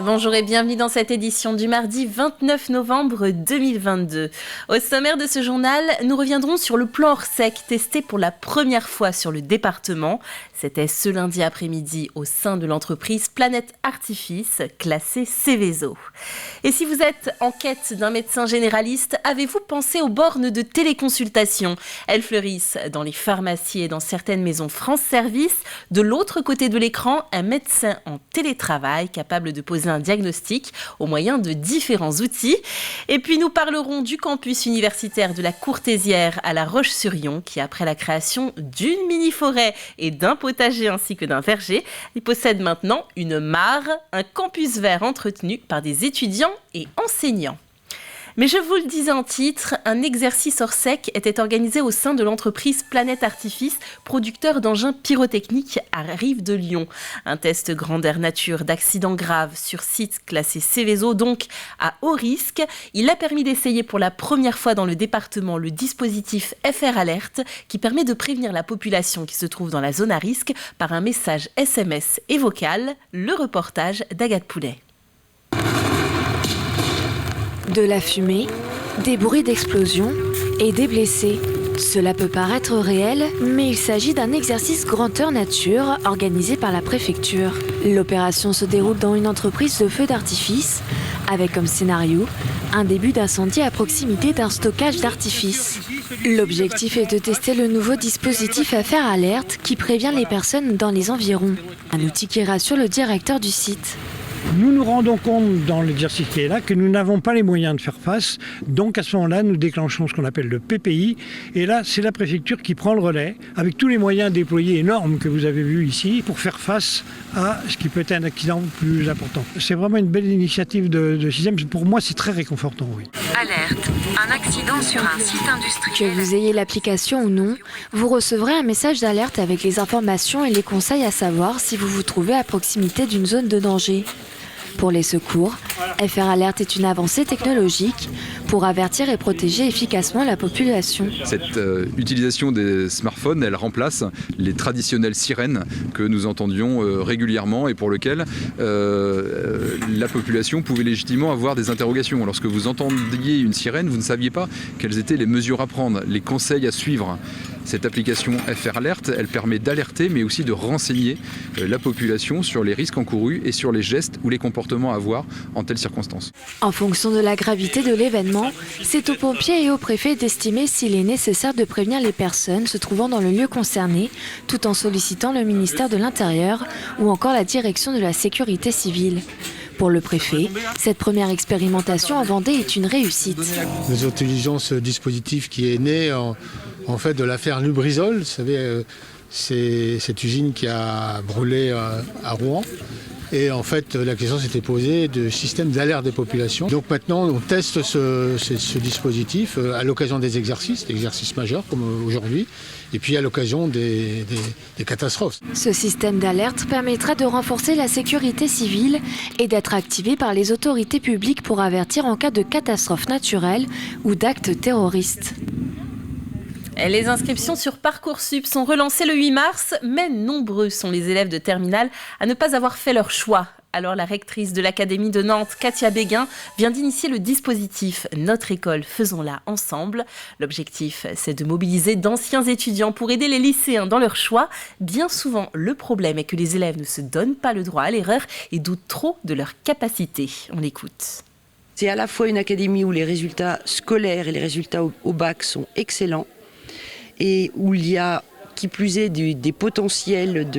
Bonjour et bienvenue dans cette édition du mardi 29 novembre 2022. Au sommaire de ce journal, nous reviendrons sur le plan Orsec testé pour la première fois sur le département. C'était ce lundi après-midi au sein de l'entreprise Planète Artifice, classée Céveso. Et si vous êtes en quête d'un médecin généraliste, avez-vous pensé aux bornes de téléconsultation ? Elles fleurissent dans les pharmacies et dans certaines maisons France Service. De l'autre côté de l'écran, un médecin en télétravail capable de poser un diagnostic au moyen de différents outils. Et puis nous parlerons du campus universitaire de la Courtésière à La Roche-sur-Yon qui, après la création d'une mini-forêt et d'un potager ainsi que d'un verger, il possède maintenant une mare, un campus vert entretenu par des étudiants et enseignants. Mais je vous le disais en titre, un exercice Orsec était organisé au sein de l'entreprise Planète Artifice, producteur d'engins pyrotechniques à Rive de Lyon. Un test grandeur nature d'accidents graves sur site classé Céveso, donc à haut risque. Il a permis d'essayer pour la première fois dans le département le dispositif FR Alert qui permet de prévenir la population qui se trouve dans la zone à risque par un message SMS et vocal. Le reportage d'Agathe Poulet. De la fumée, des bruits d'explosion et des blessés. Cela peut paraître réel, mais il s'agit d'un exercice grandeur nature organisé par la préfecture. L'opération se déroule dans une entreprise de feux d'artifice, avec comme scénario un début d'incendie à proximité d'un stockage d'artifice. L'objectif est de tester le nouveau dispositif FR Alert qui prévient les personnes dans les environs. Un outil qui rassure le directeur du site. Nous nous rendons compte dans l'exercice qui est là que nous n'avons pas les moyens de faire face. Donc à ce moment-là, nous déclenchons ce qu'on appelle le PPI. Et là, c'est la préfecture qui prend le relais avec tous les moyens déployés énormes que vous avez vus ici pour faire face à ce qui peut être un accident plus important. C'est vraiment une belle initiative de système. Pour moi, c'est très réconfortant, oui. Alerte, un accident sur un site industriel. Que vous ayez l'application ou non, vous recevrez un message d'alerte avec les informations et les conseils à savoir si vous vous trouvez à proximité d'une zone de danger. Pour les secours, FR Alert est une avancée technologique pour avertir et protéger efficacement la population. Cette utilisation des smartphones, elle remplace les traditionnelles sirènes que nous entendions régulièrement et pour lesquelles la population pouvait légitimement avoir des interrogations. Lorsque vous entendiez une sirène, vous ne saviez pas quelles étaient les mesures à prendre, les conseils à suivre. Cette application FR Alert, elle permet d'alerter mais aussi de renseigner la population sur les risques encourus et sur les gestes ou les comportements à avoir en telles circonstances. En fonction de la gravité de l'événement, c'est aux pompiers et au préfet d'estimer s'il est nécessaire de prévenir les personnes se trouvant dans le lieu concerné, tout en sollicitant le ministère de l'Intérieur ou encore la direction de la sécurité civile. Pour le préfet, cette première expérimentation en Vendée est une réussite. Nous utilisons ce dispositif qui est né en fait de l'affaire Lubrizol. Vous savez, c'est cette usine qui a brûlé à Rouen. Et en fait, la question s'était posée de système d'alerte des populations. Donc maintenant, on teste ce dispositif à l'occasion des exercices majeurs comme aujourd'hui, et puis à l'occasion des catastrophes. Ce système d'alerte permettra de renforcer la sécurité civile et d'être activé par les autorités publiques pour avertir en cas de catastrophe naturelle ou d'actes terroristes. Les inscriptions sur Parcoursup sont relancées le 8 mars, mais nombreux sont les élèves de terminale à ne pas avoir fait leur choix. Alors la rectrice de l'Académie de Nantes, Katia Béguin, vient d'initier le dispositif Notre école, faisons-la ensemble. L'objectif, c'est de mobiliser d'anciens étudiants pour aider les lycéens dans leur choix. Bien souvent, le problème est que les élèves ne se donnent pas le droit à l'erreur et doutent trop de leurs capacités. On l'écoute. C'est à la fois une académie où les résultats scolaires et les résultats au bac sont excellents, et où il y a, qui plus est, des potentiels,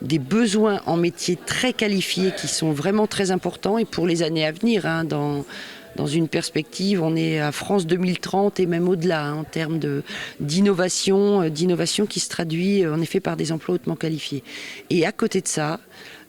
des besoins en métiers très qualifiés qui sont vraiment très importants et pour les années à venir. Dans une perspective, on est à France 2030 et même au-delà en termes d'innovation qui se traduit en effet par des emplois hautement qualifiés. Et à côté de ça,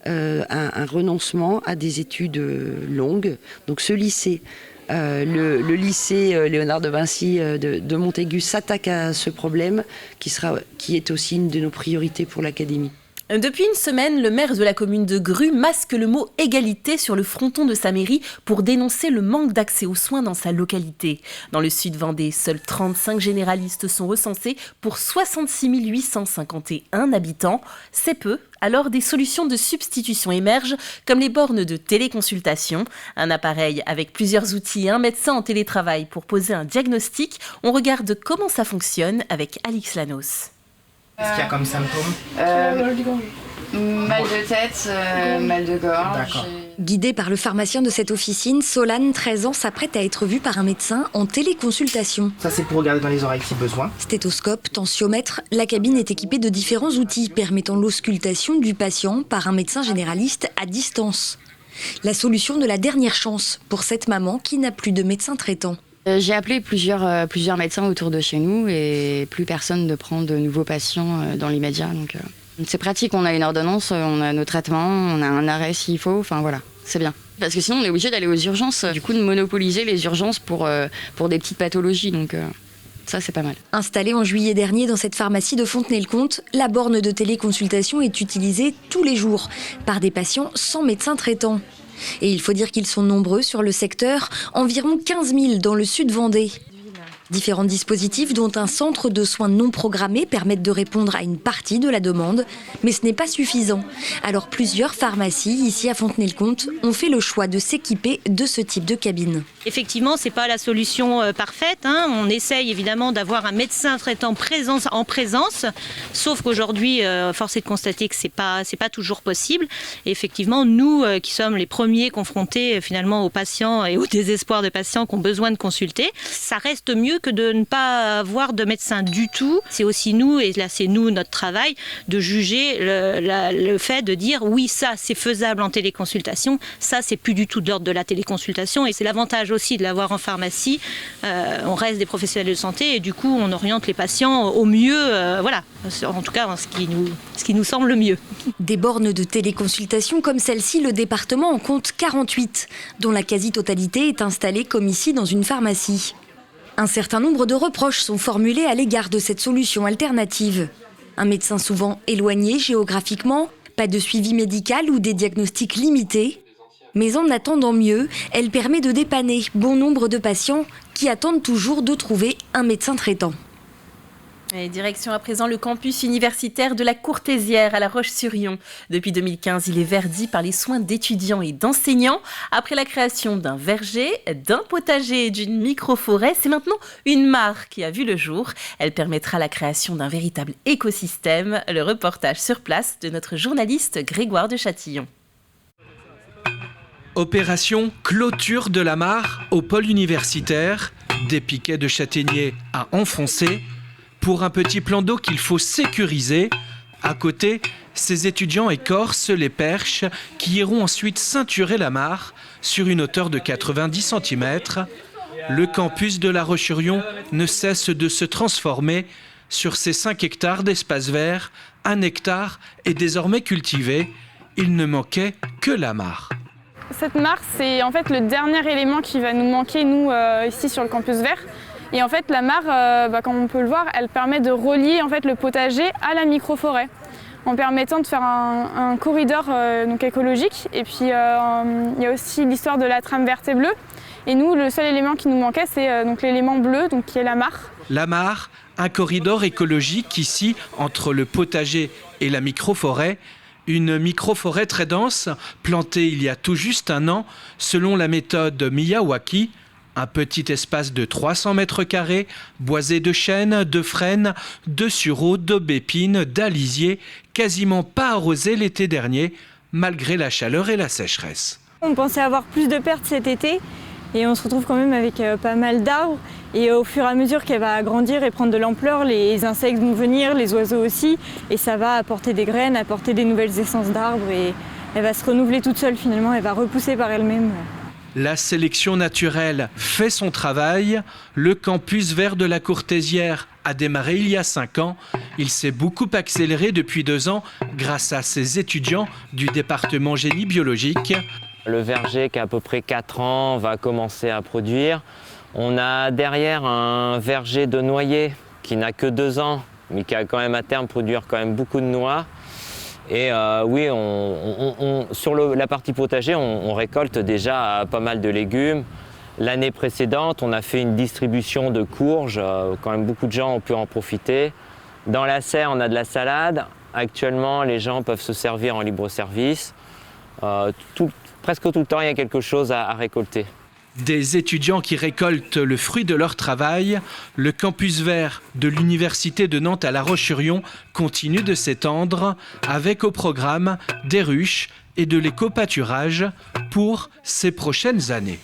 un renoncement à des études longues. Donc ce lycée, le lycée Léonard de Vinci de Montaigu s'attaque à ce problème qui est aussi une de nos priorités pour l'Académie. Depuis une semaine, le maire de la commune de Grue masque le mot « égalité » sur le fronton de sa mairie pour dénoncer le manque d'accès aux soins dans sa localité. Dans le sud Vendée, seuls 35 généralistes sont recensés pour 66 851 habitants. C'est peu, alors des solutions de substitution émergent, comme les bornes de téléconsultation. Un appareil avec plusieurs outils et un médecin en télétravail pour poser un diagnostic. On regarde comment ça fonctionne avec Alix Lanos. Qu'est-ce qu'il y a comme symptômes? Mal de tête, mal de gorge. D'accord. Guidée par le pharmacien de cette officine, Solane, 13 ans, s'apprête à être vue par un médecin en téléconsultation. Ça, c'est pour regarder dans les oreilles si besoin. Stéthoscope, tensiomètre, la cabine est équipée de différents outils permettant l'auscultation du patient par un médecin généraliste à distance. La solution de la dernière chance pour cette maman qui n'a plus de médecin traitant. J'ai appelé plusieurs médecins autour de chez nous et plus personne ne prend de nouveaux patients dans l'immédiat. Donc c'est pratique, on a une ordonnance, on a nos traitements, on a un arrêt s'il faut, enfin voilà, c'est bien. Parce que sinon on est obligé d'aller aux urgences, du coup de monopoliser les urgences pour des petites pathologies, donc ça c'est pas mal. Installée en juillet dernier dans cette pharmacie de Fontenay-le-Comte, la borne de téléconsultation est utilisée tous les jours par des patients sans médecin traitant. Et il faut dire qu'ils sont nombreux sur le secteur, environ 15 000 dans le sud Vendée. Différents dispositifs, dont un centre de soins non programmés, permettent de répondre à une partie de la demande, mais ce n'est pas suffisant. Alors plusieurs pharmacies, ici à Fontenay-le-Comte, ont fait le choix de s'équiper de ce type de cabine. Effectivement, ce n'est pas la solution parfaite. On essaye évidemment d'avoir un médecin traitant en présence, sauf qu'aujourd'hui, force est de constater que ce n'est pas toujours possible. Et effectivement, nous qui sommes les premiers confrontés finalement aux patients et au désespoir de patients qui ont besoin de consulter, ça reste mieux que de ne pas avoir de médecin du tout. C'est aussi nous, et là c'est nous notre travail, de juger le fait de dire oui, ça c'est faisable en téléconsultation, ça c'est plus du tout de l'ordre de la téléconsultation, et c'est l'avantage aussi de l'avoir en pharmacie. On reste des professionnels de santé et du coup on oriente les patients au mieux, voilà, en tout cas ce qui nous semble le mieux. Des bornes de téléconsultation comme celle-ci, le département en compte 48, dont la quasi-totalité est installée comme ici dans une pharmacie. Un certain nombre de reproches sont formulés à l'égard de cette solution alternative. Un médecin souvent éloigné géographiquement, pas de suivi médical ou des diagnostics limités. Mais en attendant mieux, elle permet de dépanner bon nombre de patients qui attendent toujours de trouver un médecin traitant. Et direction à présent le campus universitaire de la Courtésière à La Roche-sur-Yon. Depuis 2015, il est verdi par les soins d'étudiants et d'enseignants. Après la création d'un verger, d'un potager et d'une microforêt, c'est maintenant une mare qui a vu le jour. Elle permettra la création d'un véritable écosystème. Le reportage sur place de notre journaliste Grégoire de Châtillon. Opération clôture de la mare au pôle universitaire, des piquets de châtaigniers à enfoncer, pour un petit plan d'eau qu'il faut sécuriser. À côté, ces étudiants écorcent les perches qui iront ensuite ceinturer la mare sur une hauteur de 90 cm. Le campus de La Roche-sur-Yon ne cesse de se transformer. Sur ces 5 hectares d'espace vert, 1 hectare est désormais cultivé. Il ne manquait que la mare. Cette mare, c'est en fait le dernier élément qui va nous manquer, nous, ici sur le campus vert. Et en fait, la mare, comme on peut le voir, elle permet de relier en fait, le potager à la microforêt, en permettant de faire un corridor donc écologique. Et puis, il y a aussi l'histoire de la trame verte et bleue. Et nous, le seul élément qui nous manquait, c'est donc l'élément bleu, donc, qui est la mare. La mare, un corridor écologique ici, entre le potager et la microforêt. Une microforêt très dense, plantée il y a tout juste 1 an, selon la méthode Miyawaki. Un petit espace de 300 mètres carrés, boisé de chênes, de frênes, de sureaux, d'aubépines, d'alisiers, quasiment pas arrosé l'été dernier, malgré la chaleur et la sécheresse. On pensait avoir plus de pertes cet été et on se retrouve quand même avec pas mal d'arbres. Et au fur et à mesure qu'elle va grandir et prendre de l'ampleur, les insectes vont venir, les oiseaux aussi, et ça va apporter des graines, apporter des nouvelles essences d'arbres et elle va se renouveler toute seule finalement, elle va repousser par elle-même. La sélection naturelle fait son travail. Le campus vert de la Courtésière a démarré il y a 5 ans. Il s'est beaucoup accéléré depuis 2 ans grâce à ses étudiants du département génie biologique. Le verger qui a à peu près 4 ans va commencer à produire. On a derrière un verger de noyer qui n'a que 2 ans, mais qui a quand même à terme produire quand même beaucoup de noix. Et oui, sur la partie potager, on récolte déjà pas mal de légumes. L'année précédente, on a fait une distribution de courges, quand même beaucoup de gens ont pu en profiter. Dans la serre, on a de la salade. Actuellement, les gens peuvent se servir en libre-service. Presque tout le temps, il y a quelque chose à récolter. Des étudiants qui récoltent le fruit de leur travail, le campus vert de l'Université de Nantes à La Roche-sur-Yon continue de s'étendre avec au programme des ruches et de l'éco-pâturage pour ces prochaines années.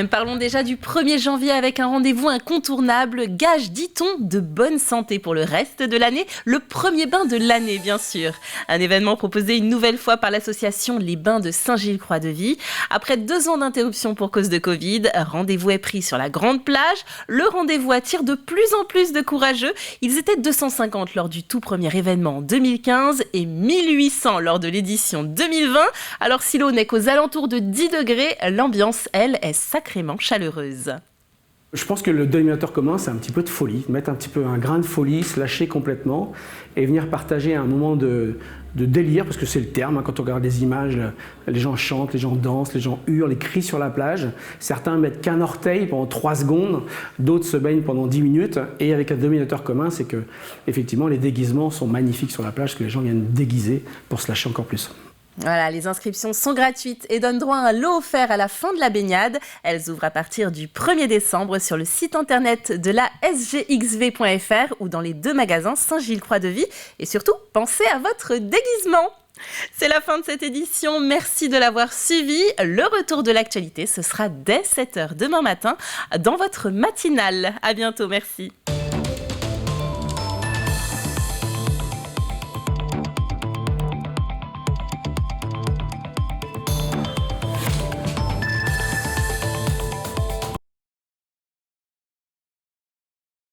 Parlons déjà du 1er janvier avec un rendez-vous incontournable, gage, dit-on, de bonne santé pour le reste de l'année, le premier bain de l'année bien sûr. Un événement proposé une nouvelle fois par l'association Les Bains de Saint-Gilles-Croix-de-Vie. Après 2 ans d'interruption pour cause de Covid, rendez-vous est pris sur la grande plage. Le rendez-vous attire de plus en plus de courageux. Ils étaient 250 lors du tout premier événement en 2015 et 1800 lors de l'édition 2020. Alors si l'eau n'est qu'aux alentours de 10 degrés, l'ambiance, elle, est sacrément chaleureuse. Je pense que le dénominateur commun, c'est un petit peu de folie, mettre un petit peu un grain de folie, se lâcher complètement et venir partager un moment de délire, parce que c'est le terme, quand on regarde les images, les gens chantent, les gens dansent, les gens hurlent, ils crient sur la plage. Certains mettent qu'un orteil pendant 3 secondes, d'autres se baignent pendant 10 minutes. Et avec un dénominateur commun, c'est que effectivement les déguisements sont magnifiques sur la plage, parce que les gens viennent déguiser pour se lâcher encore plus. Voilà, les inscriptions sont gratuites et donnent droit à un lot offert à la fin de la baignade. Elles ouvrent à partir du 1er décembre sur le site internet de la sgxv.fr ou dans les 2 magasins Saint-Gilles-Croix-de-Vie. Et surtout, pensez à votre déguisement. C'est la fin de cette édition, merci de l'avoir suivi. Le retour de l'actualité, ce sera dès 7h demain matin dans votre matinale. À bientôt, merci.